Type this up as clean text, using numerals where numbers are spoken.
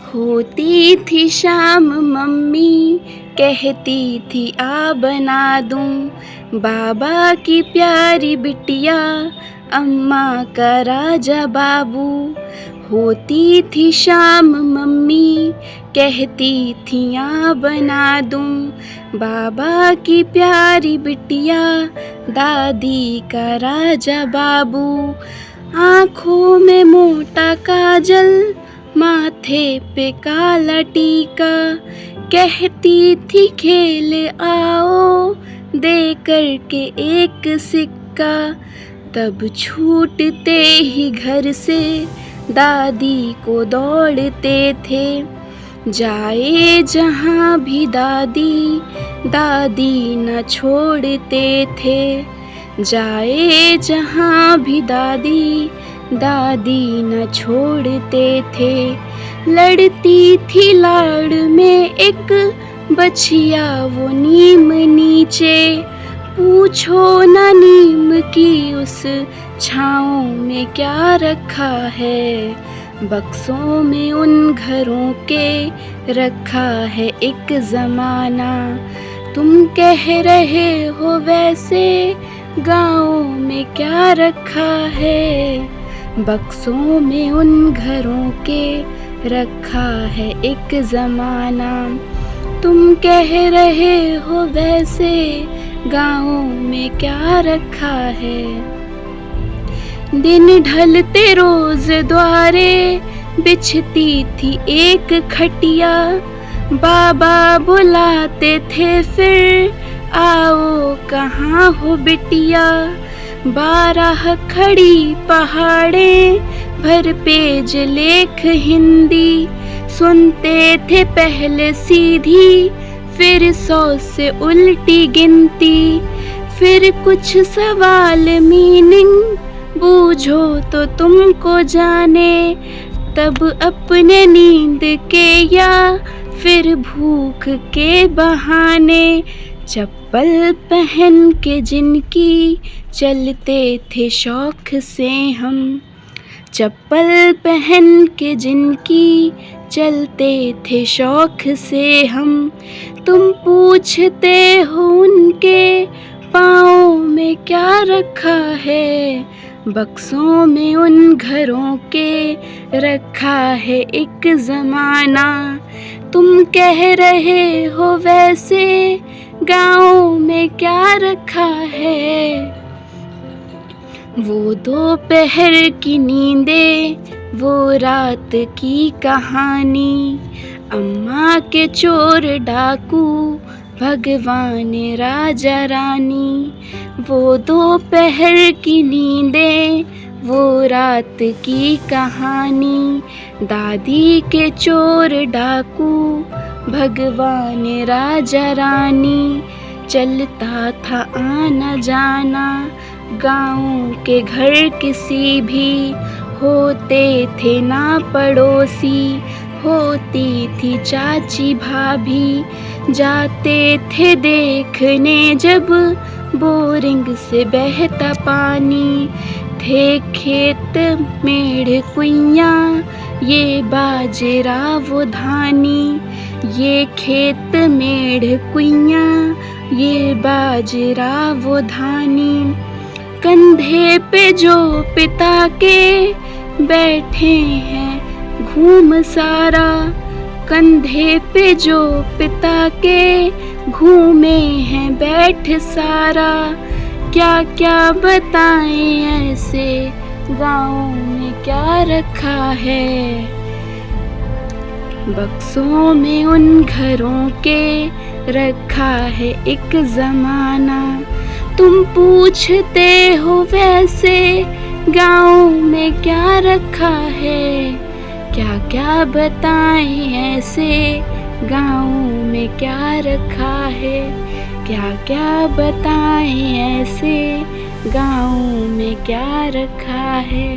होती थी शाम मम्मी कहती थी आ बना दूं बाबा की प्यारी बिटिया अम्मा का राजा बाबू। होती थी शाम मम्मी कहती थी आ बना दूं बाबा की प्यारी बिटिया दादी का राजा बाबू। आँखों में मोटा काजल माथे पे काला टीका कहती थी खेल आओ दे करके एक सिक्का। तब छूटते ही घर से दादी को दौड़ते थे जाए जहाँ भी दादी दादी न छोड़ते थे। जाए जहाँ भी दादी दादी न छोड़ते थे। लड़ती थी लाड़ में एक बछिया वो नीम नीचे पूछो न नीम की उस छाँव में क्या रखा है। बक्सों में उन घरों के रखा है एक ज़माना। तुम कह रहे हो वैसे गाँव में क्या रखा है। बक्सों में उन घरों के रखा है एक ज़माना। तुम कह रहे हो वैसे गाँव में क्या रखा है। दिन ढलते रोज द्वारे बिछती थी एक खटिया बाबा बुलाते थे फिर आओ कहाँ हो बिटिया। 12 खड़ी पहाड़ें भर पेज लेख हिंदी सुनते थे पहले सीधी फिर 100 से उल्टी गिनती। फिर कुछ सवाल मीनिंग बूझो तो तुमको जाने तब अपने नींद के या फिर भूख के बहाने। चप्पल पहन के जिनकी चलते थे शौक से हम। चप्पल पहन के जिनकी चलते थे शौक से हम। तुम पूछते हो उनके पाँव में क्या रखा है। बक्सों में उन घरों के रखा है एक ज़माना। तुम कह रहे हो वैसे गाँव में क्या रखा है। वो दोपहर की नींदें वो रात की कहानी अम्मा के चोर डाकू भगवान राजा रानी। वो दोपहर की नींदें वो रात की कहानी दादी के चोर डाकू भगवान राजा रानी। चलता था आना जाना गाँव के घर किसी भी होते थे ना पड़ोसी होती थी चाची भाभी। जाते थे देखने जब बोरिंग से बहता पानी। थे खेत मेढ़ कुइयाँ ये बाजरा वो धानी। ये खेत मेढ़ कुइयाँ ये बाजरा वो धानी। कंधे पे जो पिता के बैठे हैं घूम सारा। कंधे पे जो पिता के घूमे हैं बैठ सारा। क्या क्या बताएं ऐसे गाँव में क्या रखा है। बक्सों में उन घरों के रखा है एक ज़माना। तुम पूछते हो वैसे गाँव में क्या रखा है। क्या क्या बताएं ऐसे गाँव में क्या रखा है। क्या क्या बताएं ऐसे गाँव में क्या रखा है।